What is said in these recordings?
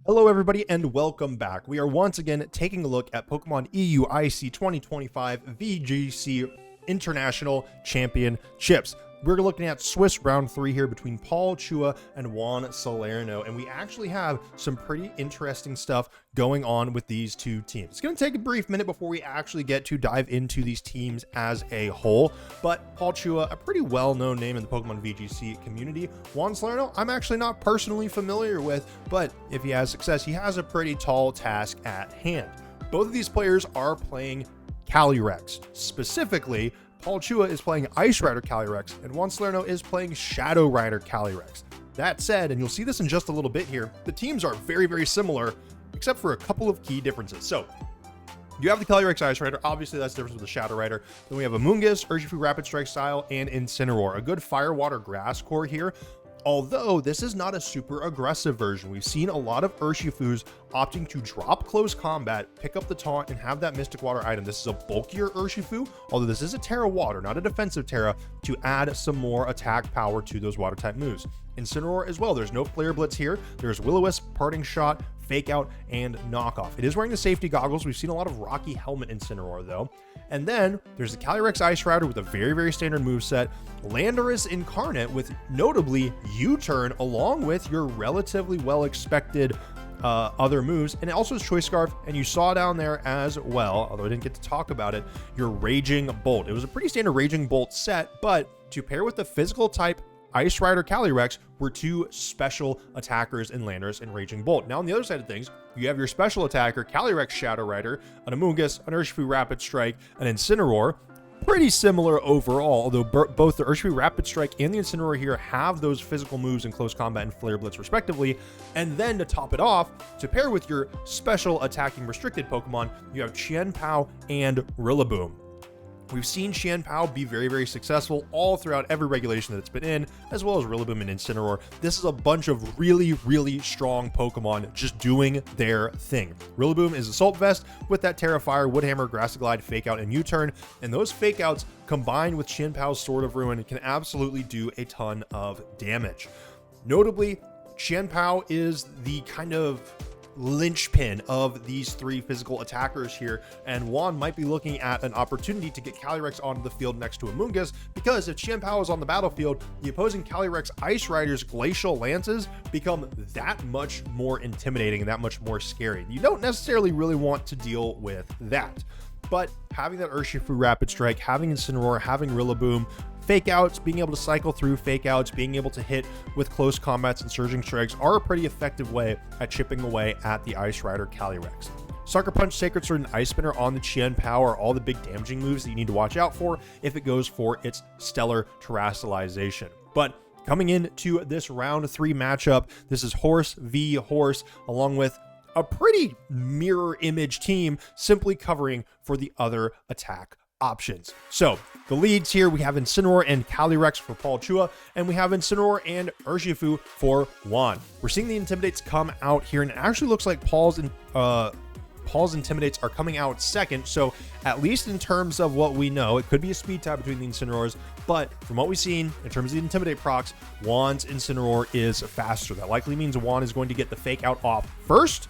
Hello everybody and welcome back. We are once again taking a look at Pokemon EUIC 2025 VGC International Championships. We're looking at Swiss round 3 here between Paul, Chua, and Juan Salerno, and we actually have some pretty interesting stuff going on with these two teams. It's going to take a brief minute before we actually get to dive into these teams as a whole, but Paul Chua, a pretty well-known name in the Pokemon VGC community. Juan Salerno, I'm actually not personally familiar with, but if he has success, he has a pretty tall task at hand. Both of these players are playing Calyrex. Specifically, Paul Chua is playing Ice Rider Calyrex, and Juan Salerno is playing Shadow Rider Calyrex. That said, and you'll see this in just a little bit here, the teams are very, very similar, except for a couple of key differences. So, you have the Calyrex Ice Rider, obviously that's the difference with the Shadow Rider. Then we have Amoonguss, Urshifu Rapid Strike style, and Incineroar. A good Fire, Water, Grass core here. Although this is not a super aggressive version. We've seen a lot of Urshifus opting to drop close combat, pick up the taunt, and have that Mystic Water item. This is a bulkier Urshifu, although this is a Terra Water, not a defensive Terra, to add some more attack power to those water type moves. Incineroar as well, there's no Flare Blitz here. There's Will-O-Wisp, Parting Shot, Fake Out, and Knockoff. It is wearing the safety goggles. We've seen a lot of Rocky Helmet Incineroar though. And then there's the Calyrex Ice Rider with a very, very standard moveset, Landorus Incarnate with notably U-Turn along with your relatively well-expected other moves, and it also has Choice Scarf, and you saw down there as well, although I didn't get to talk about it, your Raging Bolt. It was a pretty standard Raging Bolt set, but to pair with the physical type Ice Rider Calyrex were two special attackers in Landorus and Raging Bolt. Now on the other side of things, you have your special attacker Calyrex Shadow Rider, an Amoonguss, an Urshifu Rapid Strike, an Incineroar. Pretty similar overall, although both the Urshifu Rapid Strike and the Incineroar here have those physical moves in close combat and Flare Blitz respectively. And then to top it off, to pair with your special attacking restricted Pokemon, you have Chien-Pao and Rillaboom. We've seen Chien-Pao be very, very successful all throughout every regulation that it's been in, as well as Rillaboom and Incineroar. This is a bunch of really, really strong Pokemon just doing their thing. Rillaboom is Assault Vest with that Terra Fire, Wood Hammer, Grassy Glide, Fake Out, and U-Turn, and those Fake Outs combined with Chien-Pao's Sword of Ruin can absolutely do a ton of damage. Notably, Chien-Pao is the kind of linchpin of these three physical attackers here, and Juan might be looking at an opportunity to get Calyrex onto the field next to Amoonguss, because if Chien-Pao is on the battlefield, the opposing Calyrex Ice Rider's Glacial Lances become that much more intimidating and that much more scary. You don't necessarily really want to deal with that, but having that Urshifu Rapid Strike, having Incineroar, having Rillaboom, Fake Outs, being able to cycle through Fake Outs, being able to hit with close combats and Surging Strikes are a pretty effective way at chipping away at the Ice Rider Calyrex. Sucker Punch, Sacred Sword, and Ice Spinner on the Chien-Pao are all the big damaging moves that you need to watch out for if it goes for its stellar terrestrialization. But coming into this round 3 matchup, this is Horse v Horse, along with a pretty mirror image team simply covering for the other attack options. So the leads here, we have Incineroar and Calyrex for Paul Chua, and we have Incineroar and Urshifu for Juan. We're seeing the Intimidates come out here, and it actually looks like Paul's Intimidates are coming out second, so at least in terms of what we know, it could be a speed tie between the Incineroars, but from what we've seen, in terms of the Intimidate procs, Juan's Incineroar is faster. That likely means Juan is going to get the Fake Out off first.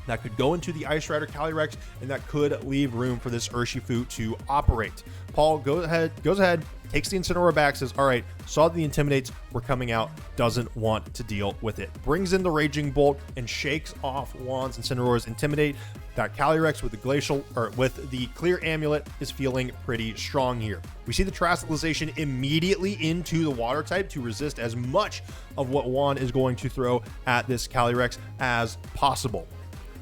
That could go into the Ice Rider Calyrex, and that could leave room for this Urshifu to operate. Paul goes ahead, takes the Incineroar back, says, all right, saw the Intimidates were coming out, doesn't want to deal with it. Brings in the Raging Bolt and shakes off Juan's Incineroar's Intimidate. That Calyrex with the Glacial, or with the Clear Amulet, is feeling pretty strong here. We see the Terrestrialization immediately into the Water type to resist as much of what Juan is going to throw at this Calyrex as possible.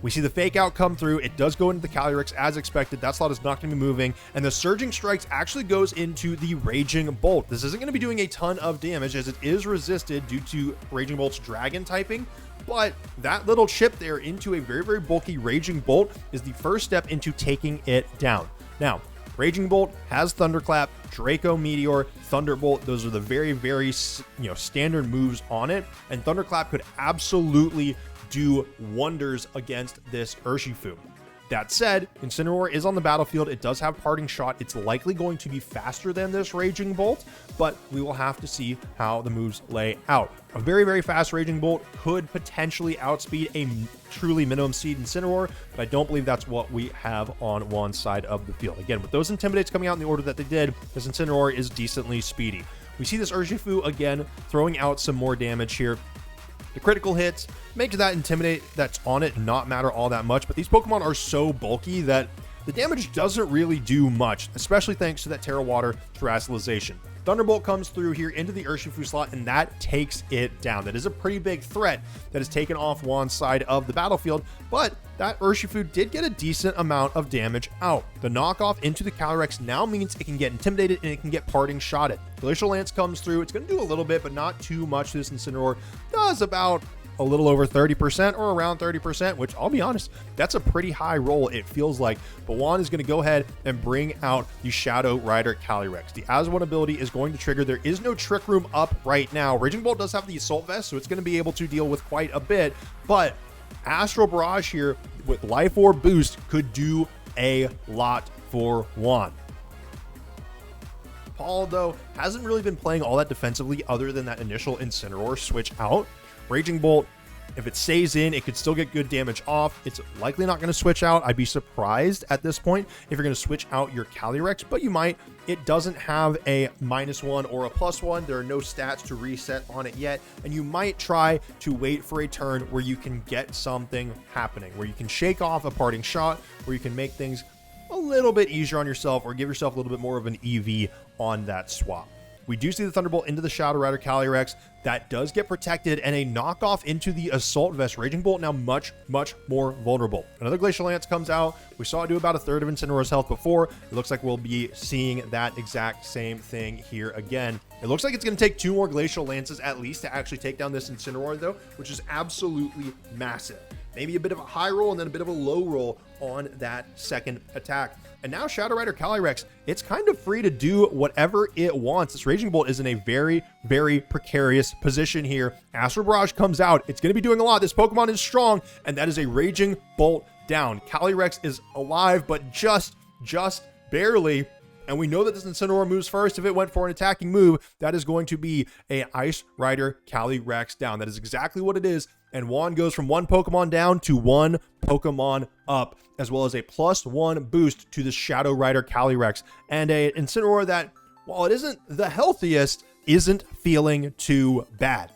We see the Fake Out come through. It does go into the Calyrex as expected. That slot is not going to be moving, and the Surging Strikes actually goes into the Raging Bolt. This isn't going to be doing a ton of damage as it is resisted due to Raging Bolt's Dragon typing, but that little chip there into a very, very bulky Raging Bolt is the first step into taking it down. Now, Raging Bolt has Thunderclap, Draco Meteor, Thunderbolt. Those are the very, very standard moves on it, and Thunderclap could absolutely do wonders against this Urshifu. That said, Incineroar is on the battlefield. It does have Parting Shot. It's likely going to be faster than this Raging Bolt, but we will have to see how the moves lay out. A very, very fast Raging Bolt could potentially outspeed a truly minimum speed Incineroar, but I don't believe that's what we have on one side of the field. Again, with those Intimidates coming out in the order that they did, this Incineroar is decently speedy. We see this Urshifu again throwing out some more damage here. The critical hits makes that Intimidate that's on it not matter all that much, but these Pokemon are so bulky that the damage doesn't really do much, especially thanks to that Terra Water Terastallization. Thunderbolt comes through here into the Urshifu slot, and that takes it down. That is a pretty big threat that is taken off Juan's side of the battlefield, but that Urshifu did get a decent amount of damage out. The knockoff into the Calyrex now means it can get Intimidated and it can get Parting Shotted. Glacial Lance comes through. It's going to do a little bit, but not too much. This Incineroar does about a little over 30% or around 30%, which I'll be honest, that's a pretty high roll, it feels like. But Juan is going to go ahead and bring out the Shadow Rider Calyrex. The As One ability is going to trigger. There is no Trick Room up right now. Raging Bolt does have the Assault Vest, so it's going to be able to deal with quite a bit, but Astral Barrage here with Life Orb boost could do a lot for Juan. Paul, though, hasn't really been playing all that defensively other than that initial Incineroar switch out. Raging Bolt, if it stays in, it could still get good damage off. It's likely not going to switch out. I'd be surprised at this point if you're going to switch out your Calyrex, but you might. It doesn't have a -1 or a +1. There are no stats to reset on it yet, and you might try to wait for a turn where you can get something happening, where you can shake off a Parting Shot, where you can make things a little bit easier on yourself or give yourself a little bit more of an EV on that swap. We do see the Thunderbolt into the Shadow Rider Calyrex. That does get protected, and a knockoff into the Assault Vest. Raging Bolt now much, much more vulnerable. Another Glacial Lance comes out. We saw it do about a third of Incineroar's health before. It looks like we'll be seeing that exact same thing here again. It looks like it's going to take 2 more Glacial Lances at least to actually take down this Incineroar, though, which is absolutely massive. Maybe a bit of a high roll and then a bit of a low roll on that second attack. And now Shadow Rider Calyrex, it's kind of free to do whatever it wants. This Raging Bolt is in a very, very precarious position here. Astral Barrage comes out. It's going to be doing a lot. This Pokemon is strong, and that is a Raging Bolt down. Calyrex is alive, but just barely. And we know that this Incineroar moves first. If it went for an attacking move, that is going to be a Ice Rider Calyrex down. That is exactly what it is. And Juan goes from 1 Pokemon down to 1 Pokemon up, as well as a +1 boost to the Shadow Rider Calyrex. And a Incineroar that, while it isn't the healthiest, isn't feeling too bad.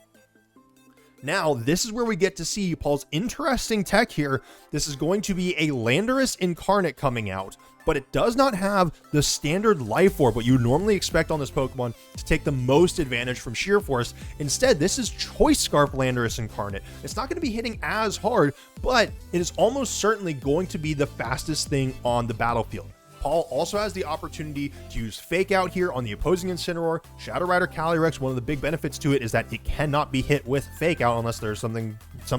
Now, this is where we get to see Paul's interesting tech here. This is going to be a Landorus Incarnate coming out, but it does not have the standard Life Orb, what you would normally expect on this Pokemon to take the most advantage from Sheer Force. Instead, this is Choice Scarf Landorus Incarnate. It's not going to be hitting as hard, but it is almost certainly going to be the fastest thing on the battlefield. Paul also has the opportunity to use Fake Out here on the opposing Incineroar. Shadow Rider Calyrex, one of the big benefits to it is that it cannot be hit with Fake Out unless there's something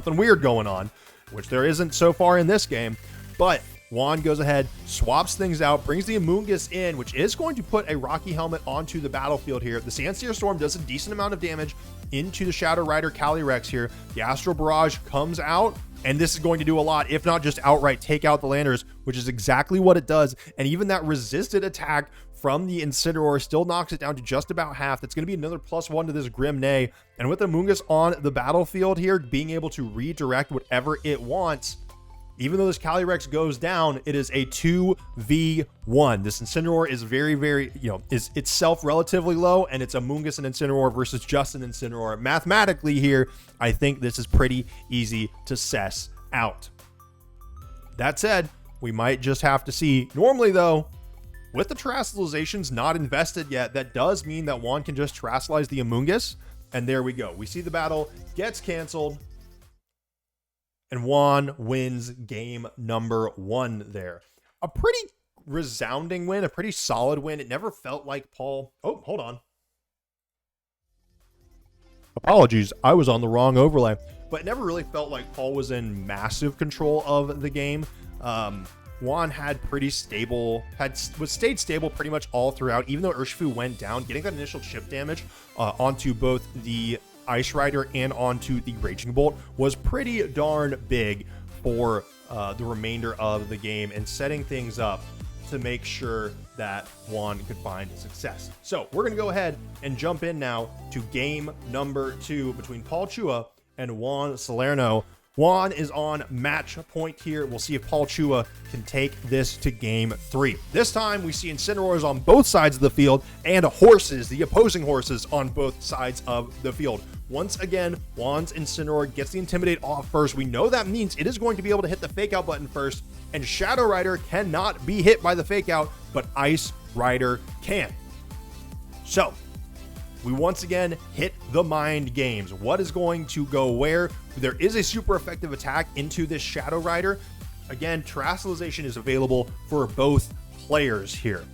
weird going on, which there isn't so far in this game. But Juan goes ahead, swaps things out, brings the Amoonguss in, which is going to put a Rocky Helmet onto the battlefield here. The Sandsear Storm does a decent amount of damage into the Shadow Rider Calyrex here. The Astral Barrage comes out, and this is going to do a lot, if not just outright take out the Landers, which is exactly what it does. And even that resisted attack from the Incineroar still knocks it down to just about half. That's going to be another +1 to this Grim Neigh. And with Amoonguss on the battlefield here, being able to redirect whatever it wants, even though this Calyrex goes down, it is a 2v1. This Incineroar is very, very, is itself relatively low, and it's Amoonguss and Incineroar versus just an Incineroar. Mathematically here, I think this is pretty easy to suss out. That said, we might just have to see. Normally, though, with the Terastallizations not invested yet, that does mean that Juan can just Terastallize the Amoonguss, and there we go. We see the battle gets canceled, and Juan wins game number 1 there. A pretty resounding win, a pretty solid win. It never felt like Paul... Oh, hold on. Apologies, I was on the wrong overlay. But it never really felt like Paul was in massive control of the game. Juan had pretty stable, stayed stable pretty much all throughout, even though Urshifu went down, getting that initial chip damage onto both the Ice Rider and onto the Raging Bolt was pretty darn big for the remainder of the game and setting things up to make sure that Juan could find success. So we're going to go ahead and jump in now to game number 2 between Paul Chua and Juan Salerno. Juan is on match point here. We'll see if Paul Chua can take this to game 3. This time we see Incineroars on both sides of the field and horses, the opposing horses, on both sides of the field. Once again, Juan's Incineroar gets the Intimidate off first. We know that means it is going to be able to hit the Fake Out button first, and Shadow Rider cannot be hit by the Fake Out, but Ice Rider can. So we once again hit the mind games. What is going to go where? There is a super effective attack into this Shadow Rider. Again, Terastallization is available for both players here.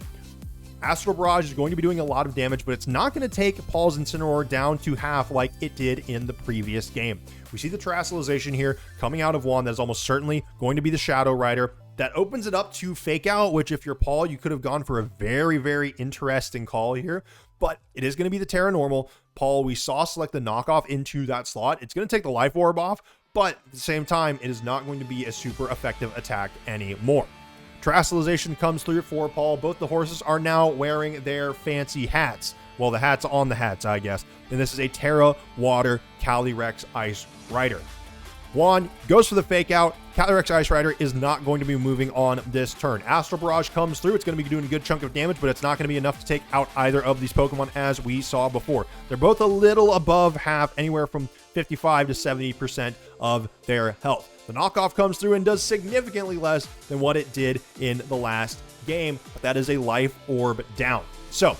Astral Barrage is going to be doing a lot of damage, but it's not going to take Paul's Incineroar down to half like it did in the previous game. We see the Terastallization here coming out of Juan. That is almost certainly going to be the Shadow Rider. That opens it up to Fake Out, which if you're Paul, you could have gone for a very, very interesting call here. But it is going to be the Terra Normal. Paul, we saw select the knockoff into that slot. It's going to take the Life Orb off, but at the same time, it is not going to be a super effective attack anymore. Terastallization comes through for Paul. Both the horses are now wearing their fancy hats. Well, the hats on the hats, I guess. And this is a Terra Water Calyrex Ice Rider. Juan goes for the Fake Out. Calyrex Ice Rider is not going to be moving on this turn. Astral Barrage comes through. It's going to be doing a good chunk of damage, but it's not going to be enough to take out either of these Pokemon as we saw before. They're both a little above half, anywhere from 55 to 70% of their health. The knockoff comes through and does significantly less than what it did in the last game, but that is a Life Orb down. So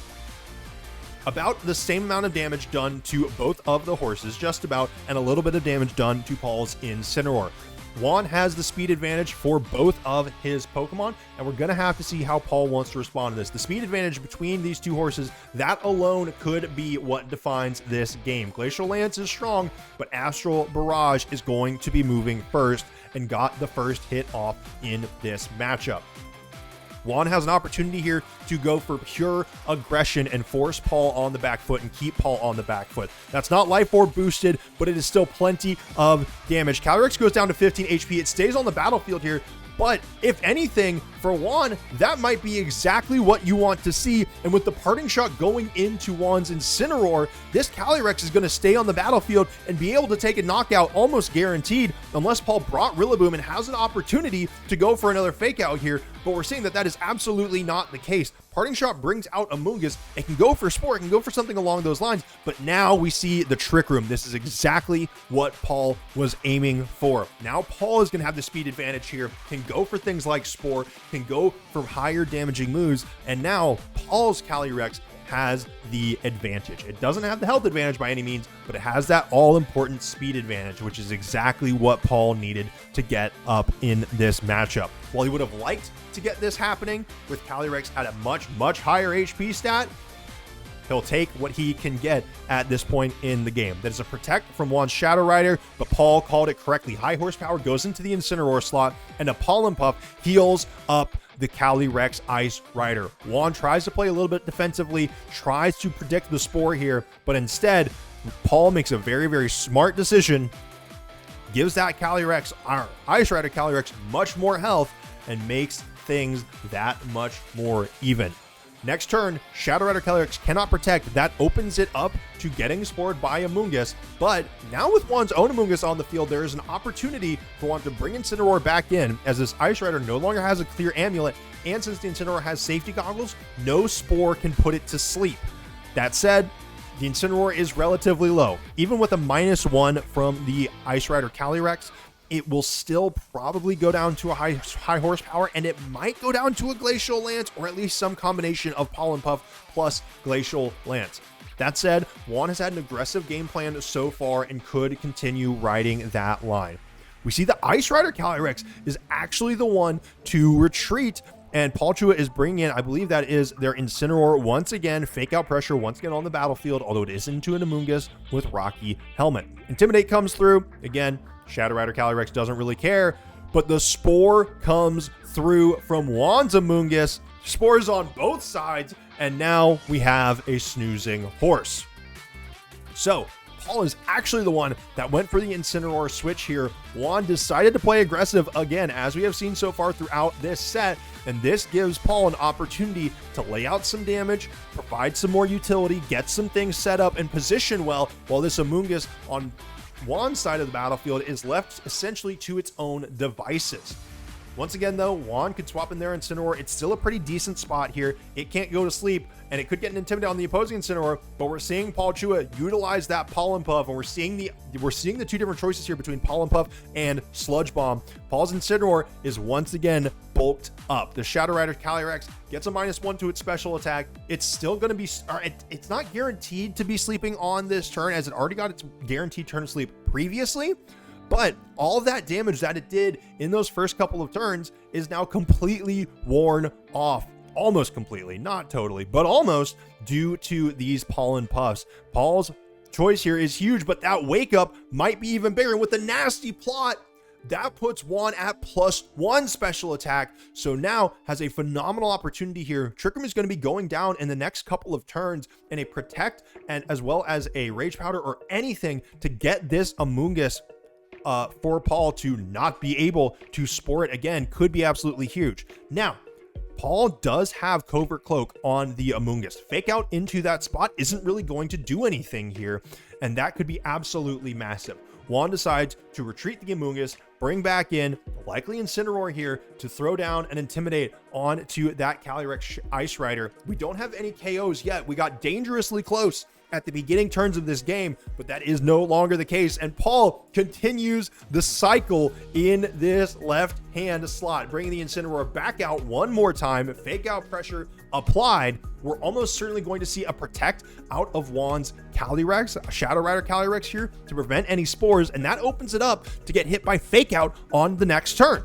about the same amount of damage done to both of the horses, just about, and a little bit of damage done to Paul's Incineroar. Juan has the speed advantage for both of his Pokemon, and we're going to have to see how Paul wants to respond to this. The speed advantage between these two horses, that alone could be what defines this game. Glacial Lance is strong, but Astral Barrage is going to be moving first and got the first hit off in this matchup. Juan has an opportunity here to go for pure aggression and force Paul on the back foot and keep Paul on the back foot. That's not Life Orb boosted, but it is still plenty of damage. Calyrex goes down to 15 HP. It stays on the battlefield here, but if anything, for Juan, that might be exactly what you want to see. And with the Parting Shot going into Juan's Incineroar, this Calyrex is going to stay on the battlefield and be able to take a knockout almost guaranteed, unless Paul brought Rillaboom and has an opportunity to go for another Fake Out here. But we're seeing that that is absolutely not the case. Parting Shot brings out Amoonguss. It can go for Spore, it can go for something along those lines, but now we see the Trick Room. This is exactly what Paul was aiming for. Now Paul is going to have the speed advantage here, can go for things like Spore, can go for higher damaging moves, and now Paul's Calyrex has the advantage. It doesn't have the health advantage by any means, but it has that all-important speed advantage, which is exactly what Paul needed to get up in this matchup. While he would have liked to get this happening with Calyrex at a much, much higher HP stat, he'll take what he can get at this point in the game. That is a Protect from Juan's Shadow Rider, but Paul called it correctly. High horsepower goes into the Incineroar slot, and a Pollen Puff heals up the Calyrex Ice Rider. Juan tries to play a little bit defensively, tries to predict the Spore here, but instead, Paul makes a very, very smart decision, gives that Calyrex, our Ice Rider Calyrex, much more health, and makes things that much more even. Next turn, Shadow Rider Calyrex cannot protect. That opens it up to getting spored by Amoonguss. But now with Juan's own Amoonguss on the field, there is an opportunity for Juan to bring Incineroar back in, as this Ice Rider no longer has a clear amulet, and since the Incineroar has safety goggles, no Spore can put it to sleep. That said, the Incineroar is relatively low. Even with a -1 from the Ice Rider Calyrex, it will still probably go down to a high horsepower, and it might go down to a Glacial Lance, or at least some combination of Pollen Puff plus Glacial Lance. That said, Juan has had an aggressive game plan so far and could continue riding that line. We see the Ice Rider Calyrex is actually the one to retreat, and Paul Chua is bringing in, I believe that is their Incineroar once again, Fake Out pressure once again on the battlefield, although it is into an Amoonguss with Rocky Helmet. Intimidate comes through. Again, Shadow Rider Calyrex doesn't really care, but the Spore comes through from Juan's Amoonguss. Spores on both sides, and now we have a snoozing horse. So Paul is actually the one that went for the Incineroar switch here. Juan decided to play aggressive again, as we have seen so far throughout this set, and this gives Paul an opportunity to lay out some damage, provide some more utility, get some things set up and position well, while this Amoonguss on Juan's side of the battlefield is left essentially to its own devices. Once again, though, Juan could swap in there Incineroar. It's still a pretty decent spot here. It can't go to sleep, and it could get an Intimidate on the opposing Incineroar, but we're seeing Paul Chua utilize that Pollen Puff, and we're seeing the two different choices here between Pollen Puff and Sludge Bomb. Paul's Incineroar is once again bulked up. The Shadow Rider Calyrex gets a -1 to its special attack. It's still going to be, it's not guaranteed to be sleeping on this turn, as it already got its guaranteed turn of sleep previously. But all of that damage that it did in those first couple of turns is now completely worn off. Almost completely, not totally, but almost, due to these Pollen Puffs. Paul's choice here is huge, but that Wake Up might be even bigger. And with the nasty plot, that puts Juan at +1 special attack. So now has a phenomenal opportunity here. Trick Room is going to be going down in the next couple of turns in a Protect, and as well as a Rage Powder or anything to get this Amoonguss for Paul to not be able to spore it again could be absolutely huge. Now, Paul does have Covert Cloak on the Amoonguss. Fake Out into that spot isn't really going to do anything here, and that could be absolutely massive. Juan decides to retreat the Amoonguss, bring back in, likely Incineroar here, to throw down and Intimidate onto that Calyrex Ice Rider. We don't have any KOs yet. We got dangerously close at the beginning turns of this game, but that is no longer the case, and Paul continues the cycle in this left hand slot, bringing the Incineroar back out one more time. Fake Out pressure applied. We're almost certainly going to see a Protect out of Juan's Calyrex, a Shadow Rider Calyrex here, to prevent any spores, and that opens it up to get hit by Fake Out on the next turn.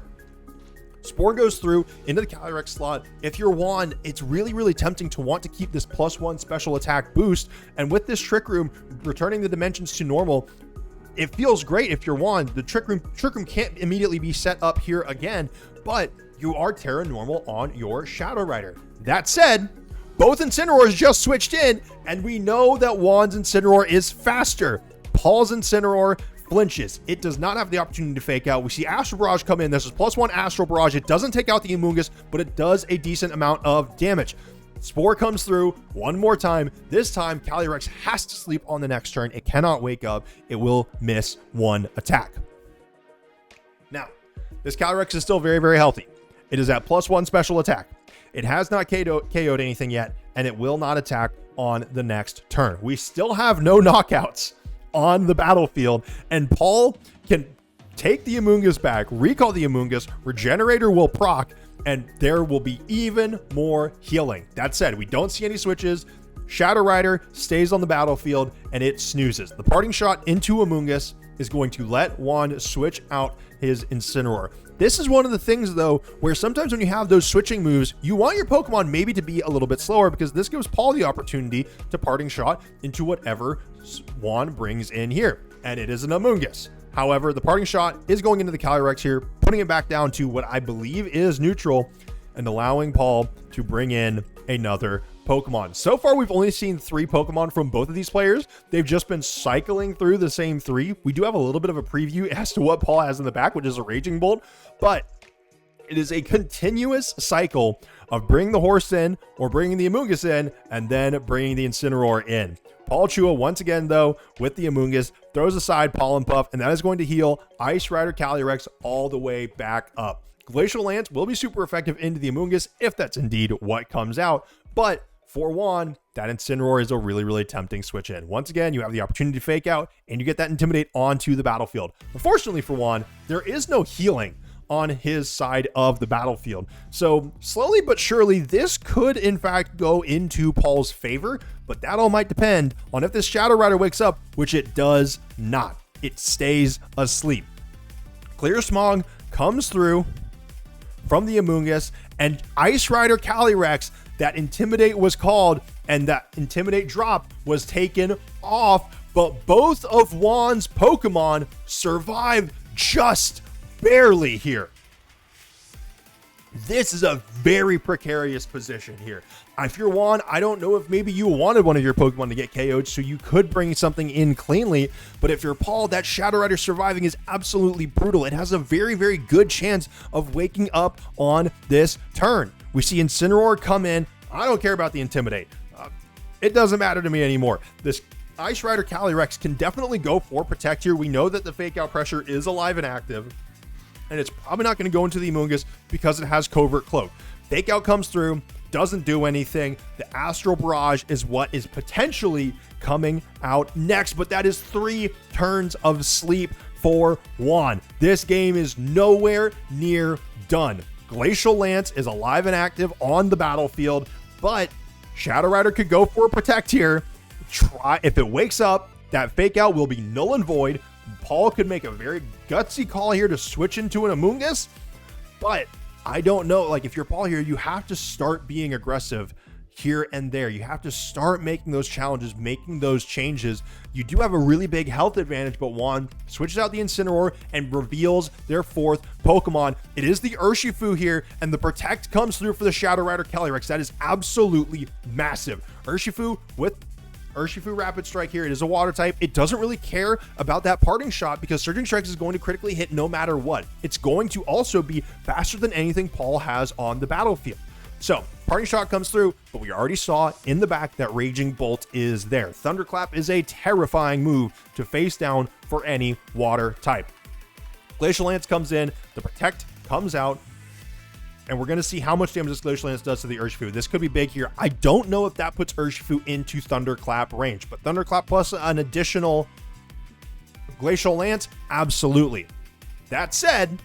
Spore goes through into the Calyrex slot. If you're Juan, it's really tempting to want to keep this +1 special attack boost. And with this Trick Room returning the dimensions to normal, it feels great if you're Juan. The Trick Room can't immediately be set up here again, but you are Terra Normal on your Shadow Rider. That said, both Incineroars just switched in, and we know that Juan's Incineroar is faster. Paul's Incineroar flinches. It does not have the opportunity to Fake Out. We see Astral Barrage come in. This is +1 Astral Barrage. It doesn't take out the Amoonguss, but it does a decent amount of damage. Spore comes through one more time. This time, Calyrex has to sleep on the next turn. It cannot wake up. It will miss one attack. Now, this Calyrex is still very healthy. It is at +1 special attack. It has not KO'd anything yet, and it will not attack on the next turn. We still have no knockouts on the battlefield, and Paul can take the Amoonguss back, recall the Amoonguss, Regenerator will proc, and there will be even more healing. That said, we don't see any switches. Shadow Rider stays on the battlefield, and it snoozes. The parting shot into Amoonguss is going to let Juan switch out his Incineroar. This is one of the things, though, where sometimes when you have those switching moves, you want your Pokemon maybe to be a little bit slower, because this gives Paul the opportunity to parting shot into whatever Juan brings in here, and it is an Amoonguss. However, the parting shot is going into the Calyrex here, putting it back down to what I believe is neutral, and allowing Paul to bring in another Pokemon. So far, we've only seen 3 Pokemon from both of these players. They've just been cycling through the same 3. We do have a little bit of a preview as to what Paul has in the back, which is a Raging Bolt, but it is a continuous cycle of bringing the horse in or bringing the Amoonguss in and then bringing the Incineroar in. Paul Chua, once again, though, with the Amoonguss, throws aside Pollen Puff, and that is going to heal Ice Rider Calyrex all the way back up. Glacial Lance will be super effective into the Amoonguss if that's indeed what comes out, but for Juan, that Incineroar is a really tempting switch in. Once again, you have the opportunity to Fake Out, and you get that Intimidate onto the battlefield. Unfortunately for Juan, there is no healing on his side of the battlefield. So slowly but surely, this could in fact go into Paul's favor, but that all might depend on if this Shadow Rider wakes up, which it does not. It stays asleep. Clear Smog comes through from the Amoonguss, and Ice Rider Calyrex, that Intimidate was called, and that Intimidate drop was taken off, but both of Juan's Pokemon survived just barely here. This is a very precarious position here. If you're Juan, I don't know if maybe you wanted one of your Pokemon to get KO'd, so you could bring something in cleanly. But if you're Paul, that Shadow Rider surviving is absolutely brutal. It has a very, very good chance of waking up on this turn. We see Incineroar come in. I don't care about the Intimidate. It doesn't matter to me anymore. This Ice Rider Calyrex can definitely go for Protect here. We know that the Fake Out Pressure is alive and active, and it's probably not going to go into the Amoonguss because it has Covert Cloak. Fake Out comes through, doesn't do anything. The Astral Barrage is what is potentially coming out next, but that is 3 turns of sleep for Juan. This game is nowhere near done. Glacial Lance is alive and active on the battlefield, but Shadow Rider could go for a Protect here. If it wakes up, that Fake Out will be null and void. Paul could make a very gutsy call here to switch into an Amoonguss, but I don't know. Like, if you're Paul here, you have to start being aggressive here and there. You have to start making those challenges, making those changes. You do have a really big health advantage, but Juan switches out the Incineroar and reveals their 4th Pokemon. It is the Urshifu here, and the Protect comes through for the Shadow Rider Calyrex. That is absolutely massive. Urshifu with Urshifu Rapid Strike here. It is a water type. It doesn't really care about that parting shot because Surging Strikes is going to critically hit no matter what. It's going to also be faster than anything Paul has on the battlefield. So parting shot comes through, but we already saw in the back that Raging Bolt is there. Thunderclap is a terrifying move to face down for any water type. Glacial Lance comes in, the Protect comes out, and we're going to see how much damage this Glacial Lance does to the Urshifu. This could be big here. I don't know if that puts Urshifu into Thunderclap range, but Thunderclap plus an additional Glacial Lance, absolutely. That said,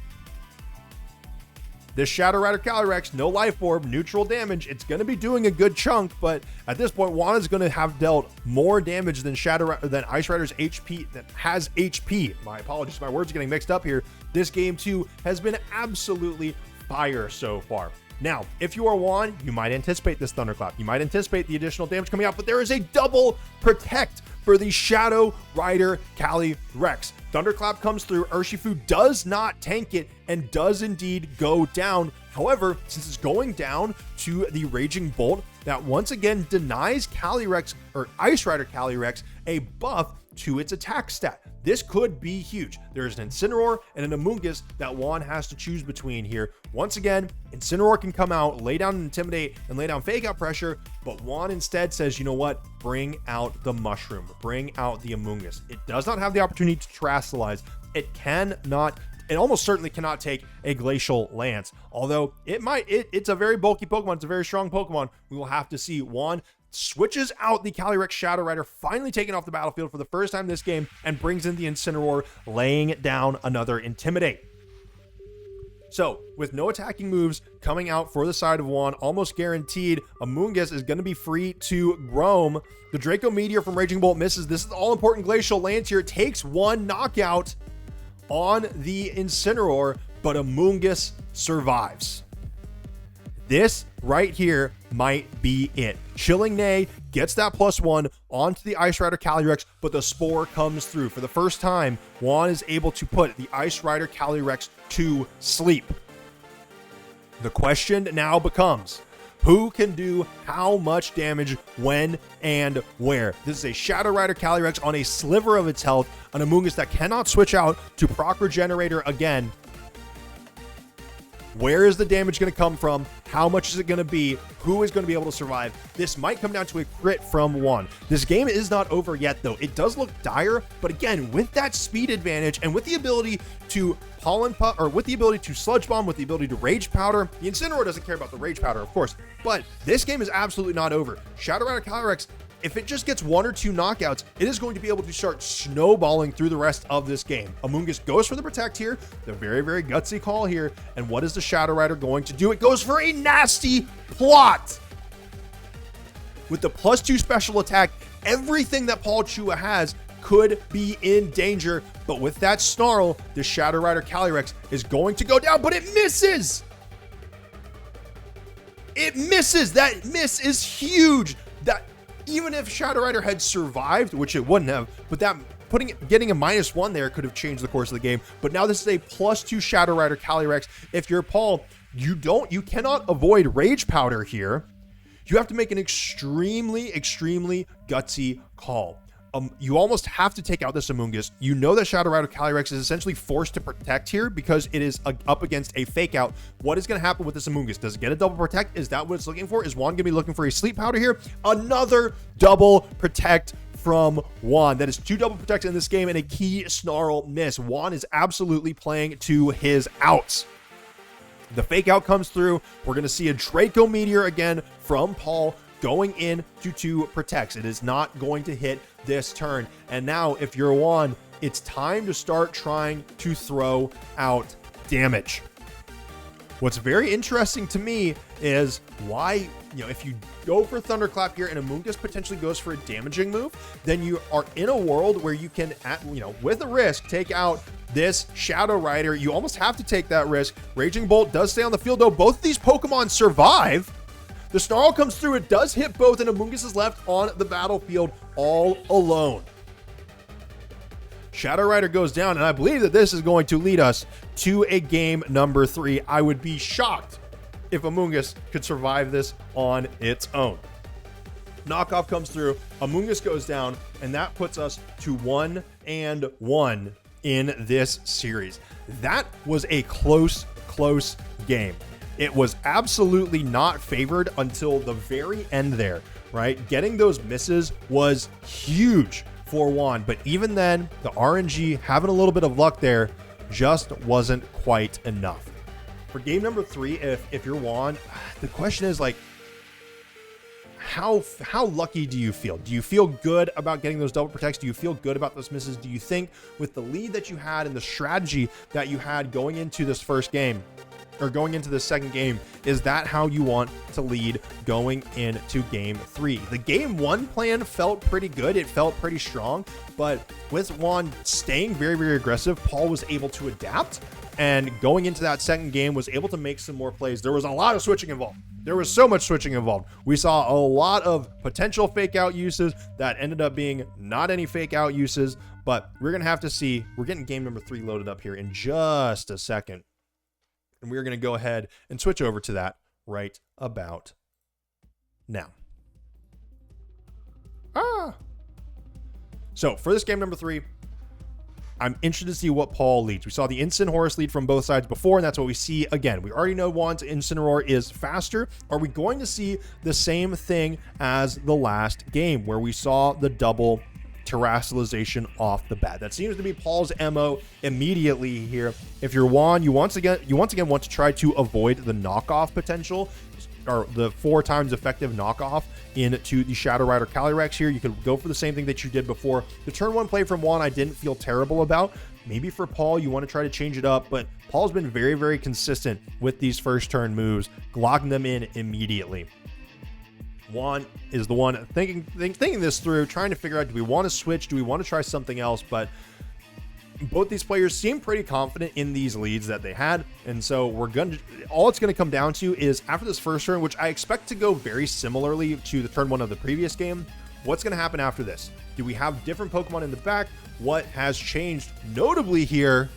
this Shadow Rider Calyrex, no Life Orb, neutral damage, it's going to be doing a good chunk, but at this point, Juan is going to have dealt more damage than Ice Rider's HP that has HP. My apologies, my words are getting mixed up here. This game, too, has been absolutely fire so far. Now, if you are Juan, you might anticipate this Thunderclap. You might anticipate the additional damage coming out, but there is a double Protect for the Shadow Rider Calyrex. Thunderclap comes through. Urshifu does not tank it and does indeed go down. However, since it's going down to the Raging Bolt, that once again denies Calyrex or Ice Rider Calyrex a buff to its attack stat. This could be huge. There's an Incineroar and an Amoonguss that Juan has to choose between here. Once again, Incineroar can come out, lay down Intimidate, and lay down Fake Out Pressure, but Juan instead says, you know what? Bring out the Mushroom. Bring out the Amoonguss. It does not have the opportunity to Terastallize. It almost certainly cannot take a Glacial Lance, although it's a very bulky Pokemon. It's a very strong Pokemon. We will have to see. Juan switches out the Calyrex Shadow Rider, finally taken off the battlefield for the first time this game, and brings in the Incineroar, laying down another Intimidate. So, with no attacking moves coming out for the side of Juan, almost guaranteed, Amoonguss is going to be free to roam. The Draco Meteor from Raging Bolt misses. This is the all-important Glacial Lance here. It takes one knockout on the Incineroar, but Amoonguss survives. This right here might be it. Chilling Neigh gets that +1 onto the Ice Rider Calyrex, but the Spore comes through. For the first time, Juan is able to put the Ice Rider Calyrex to sleep. The question now becomes, who can do how much damage, when, and where? This is a Shadow Rider Calyrex on a sliver of its health, an Amoonguss that cannot switch out to Proc Regenerator again. Where is the damage going to come from? How much is it going to be? Who is going to be able to survive? This might come down to a crit from Juan. This game is not over yet, though. It does look dire, but again, with that speed advantage and with the ability to Pollen Puff, or with the ability to Sludge Bomb, with the ability to Rage Powder, the Incineroar doesn't care about the Rage Powder, of course, but this game is absolutely not over. Shadow Rider Calyrex, if it just gets 1 or 2 knockouts, it is going to be able to start snowballing through the rest of this game. Amoonguss goes for the Protect here, the very, very gutsy call here, and what is the Shadow Rider going to do? It goes for a nasty plot! With the +2 special attack, everything that Paul Chua has could be in danger, but with that Snarl, the Shadow Rider Calyrex is going to go down, but it misses! It misses! That miss is huge! That even if Shadow Rider had survived, which it wouldn't have, but that getting a -1 there could have changed the course of the game. But now this is a +2 Shadow Rider Calyrex. If you're Paul, You cannot avoid Rage Powder here. You have to make an extremely gutsy call. You almost have to take out this Amoonguss. You know that Shadow Rider Calyrex is essentially forced to protect here because it is up against a fake out. What is going to happen with this Amoonguss? Does it get a double protect? Is that what it's looking for? Is Juan going to be looking for a sleep powder here? Another double protect from Juan. That is 2 double protects in this game and a key snarl miss. Juan is absolutely playing to his outs. The fake out comes through. We're going to see a Draco Meteor again from Paul going in to 2 protects. It is not going to hit this turn. And now if you're Juan, it's time to start trying to throw out damage. What's very interesting to me is why, if you go for Thunderclap here and Amoonguss potentially goes for a damaging move, then you are in a world where you can, with a risk, take out this Shadow Rider. You almost have to take that risk. Raging Bolt does stay on the field, though. Both of these Pokemon survive. The Snarl comes through. It does hit both, and Amoonguss is left on the battlefield all alone. Shadow Rider goes down, and I believe that this is going to lead us to a game number 3. I would be shocked if Amoonguss could survive this on its own. Knockoff comes through, Amoonguss goes down, and that puts us to 1-1 in this series. That was a close game. It was absolutely not favored until the very end there, right? Getting those misses was huge for Juan, but even then, the RNG having a little bit of luck there just wasn't quite enough. For game number 3, if you're Juan, the question is like, how lucky do you feel? Do you feel good about getting those double protects? Do you feel good about those misses? Do you think with the lead that you had and the strategy that you had going into this first game, or going into the second game, is that how you want to lead going into game 3? The game 1 plan felt pretty good. It felt pretty strong, but with Juan staying very aggressive, Paul was able to adapt, and going into that second game was able to make some more plays. There was a lot of switching involved. There was so much switching involved. We saw a lot of potential fake out uses that ended up being not any fake out uses, but we're going to have to see. We're getting game number 3 loaded up here in just a second. And we're going to go ahead and switch over to that right about now. So for this game number 3, I'm interested to see what Paul leads. We saw the Incineroar lead from both sides before, and that's what we see again. We already know Juan's Incineroar is faster. Are we going to see the same thing as the last game where we saw the double terrestrialization off the bat? That seems to be Paul's MO immediately here. If you're Juan, you once again want to try to avoid the knockoff potential, or the 4 times effective knockoff into the Shadow Rider Calyrex here. You could go for the same thing that you did before. The turn 1 play from Juan I didn't feel terrible about. Maybe for Paul, you want to try to change it up, but Paul's been very consistent with these first turn moves, locking them in immediately. Juan is the one thinking this through, trying to figure out, do we want to switch? Do we want to try something else? But both these players seem pretty confident in these leads that they had. And so all it's going to come down to is after this first turn, which I expect to go very similarly to the turn 1 of the previous game, what's going to happen after this? Do we have different Pokemon in the back? What has changed notably here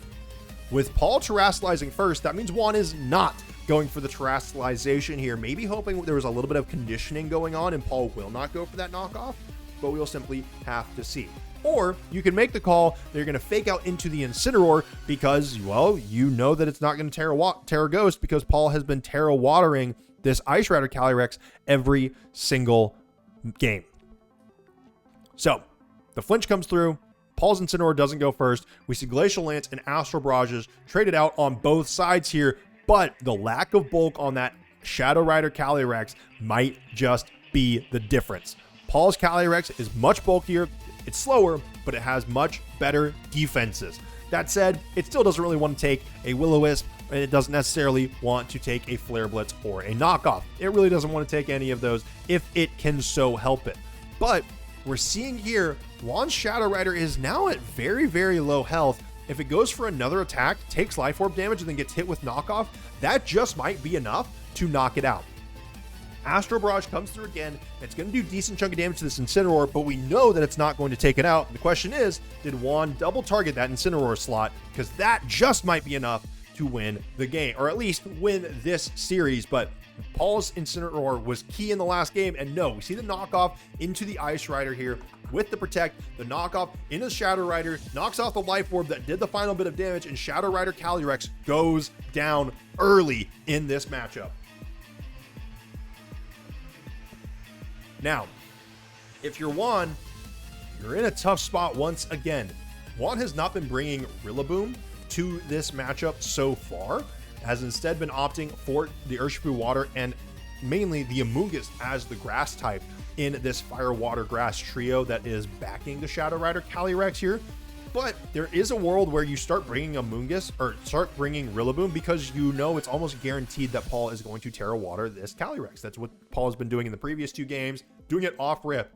with Paul terrestrializing first? That means Juan is not going for the terrestrialization here, maybe hoping there was a little bit of conditioning going on and Paul will not go for that knockoff, but we'll simply have to see. Or you can make the call that you're going to fake out into the Incineroar because, well, you know that it's not going to Terra Ghost because Paul has been Terra Watering this Ice Rider Calyrex every single game. So the flinch comes through. Paul's Incineroar doesn't go first. We see Glacial Lance and Astral Barrages traded out on both sides here, but the lack of bulk on that Shadow Rider Calyrex might just be the difference. Paul's Calyrex is much bulkier. It's slower, but it has much better defenses. That said, it still doesn't really want to take a Will-O-Wisp, and it doesn't necessarily want to take a Flare Blitz or a knockoff. It really doesn't want to take any of those if it can so help it. But we're seeing here, Juan's Shadow Rider is now at very low health. If it goes for another attack, takes Life Orb damage, and then gets hit with knockoff, that just might be enough to knock it out. Astral Barrage comes through again. It's going to do a decent chunk of damage to this Incineroar, but we know that it's not going to take it out. The question is, did Juan double target that Incineroar slot? Because that just might be enough to win the game, or at least win this series. But Paul's Incineroar was key in the last game, and no, we see the knockoff into the Ice Rider here with the Protect, the knockoff into the Shadow Rider, knocks off the Life Orb that did the final bit of damage, and Shadow Rider Calyrex goes down early in this matchup. Now, if you're Juan, you're in a tough spot once again. Juan has not been bringing Rillaboom to this matchup so far, has instead been opting for the Urshifu Water and mainly the Amoonguss as the grass type in this Fire Water Grass trio that is backing the Shadow Rider Calyrex here. But there is a world where you start bringing Amoonguss or start bringing Rillaboom because you know it's almost guaranteed that Paul is going to Terra Water this Calyrex. That's what Paul has been doing in the previous 2 games, doing it off rip,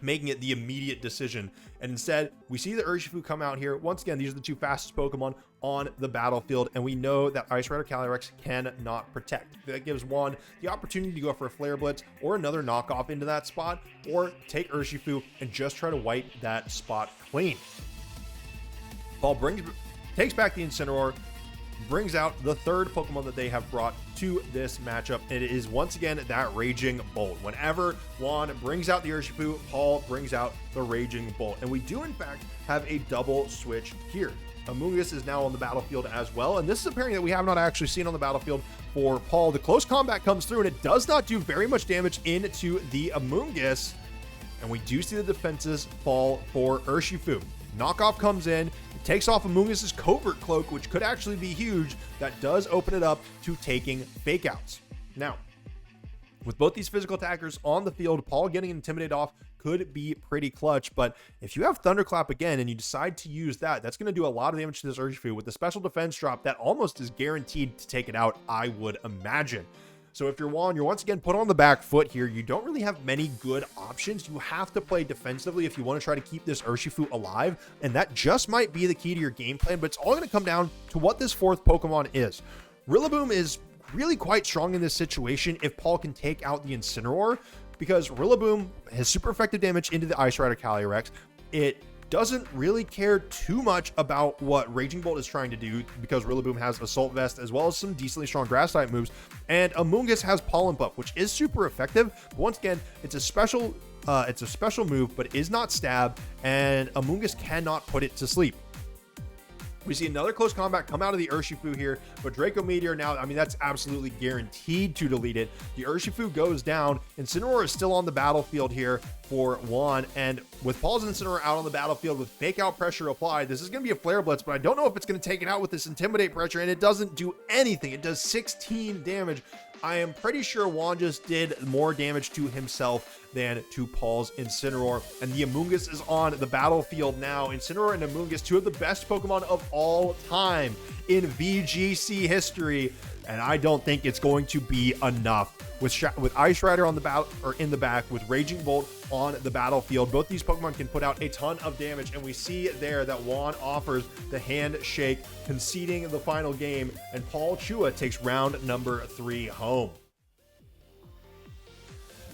making it the immediate decision. And instead, we see the Urshifu come out here. Once again, these are the 2 fastest Pokemon on the battlefield, and we know that Ice Rider Calyrex cannot protect. That gives Juan the opportunity to go for a Flare Blitz or another knockoff into that spot, or take Urshifu and just try to wipe that spot clean. Paul takes back the Incineroar, brings out the 3rd Pokemon that they have brought to this matchup. And it is once again that Raging Bolt. Whenever Juan brings out the Urshifu, Paul brings out the Raging Bolt. And we do in fact have a double switch here. Amoonguss is now on the battlefield as well, and this is a pairing that we have not actually seen on the battlefield for Paul. The close combat comes through, and it does not do very much damage into the Amoonguss, and we do see the defenses fall for Urshifu. Knockoff comes in, takes off Amoonguss's Covert Cloak, which could actually be huge. That does open it up to taking Fake Outs. Now, with both these physical attackers on the field, Paul getting intimidated off could be pretty clutch. But if you have Thunderclap again and you decide to use that, that's going to do a lot of damage to this Urshifu with the special defense drop that almost is guaranteed to take it out, I would imagine. So if you're Juan, you're once again put on the back foot here. You don't really have many good options. You have to play defensively if you want to try to keep this Urshifu alive, and that just might be the key to your game plan, but it's all going to come down to what this 4th Pokemon is. Rillaboom is really quite strong in this situation if Paul can take out the Incineroar, because Rillaboom has super effective damage into the Ice Rider Calyrex. It doesn't really care too much about what Raging Bolt is trying to do because Rillaboom has Assault Vest as well as some decently strong grass type moves, and Amoonguss has Pollen Puff, which is super effective. But once again, it's a special move, but it is not stab, and Amoonguss cannot put it to sleep. We see another close combat come out of the Urshifu here, but Draco Meteor now, I mean, that's absolutely guaranteed to delete it. The Urshifu goes down. Incineroar is still on the battlefield here for Juan, and with Paul's Incineroar out on the battlefield with Fake Out pressure applied, this is going to be a Flare Blitz, but I don't know if it's going to take it out with this Intimidate pressure, and it doesn't do anything. It does 16 damage. I am pretty sure Juan just did more damage to himself than to Paul's Incineroar, and the Amoonguss is on the battlefield now. Incineroar and Amoonguss, 2 of the best Pokemon of all time in VGC history, and I don't think it's going to be enough. With Ice Rider on the battle or in the back, with Raging Bolt on the battlefield, both these Pokemon can put out a ton of damage, and we see there that Juan offers the handshake, conceding the final game, and Paul Chua takes round number 3 home.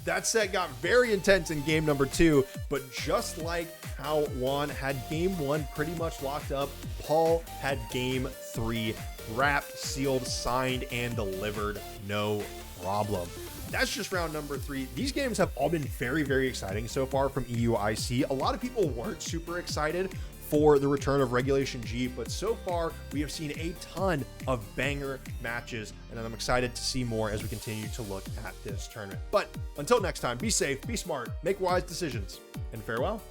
That set got very intense in game number 2, but just like how Juan had game 1 pretty much locked up, Paul had game 3 wrapped, sealed, signed, and delivered. No problem. That's just round number 3. These games have all been very, very exciting so far from EUIC. A lot of people weren't super excited for the return of Regulation G, but so far we have seen a ton of banger matches, and I'm excited to see more as we continue to look at this tournament. But until next time, be safe, be smart, make wise decisions, and farewell.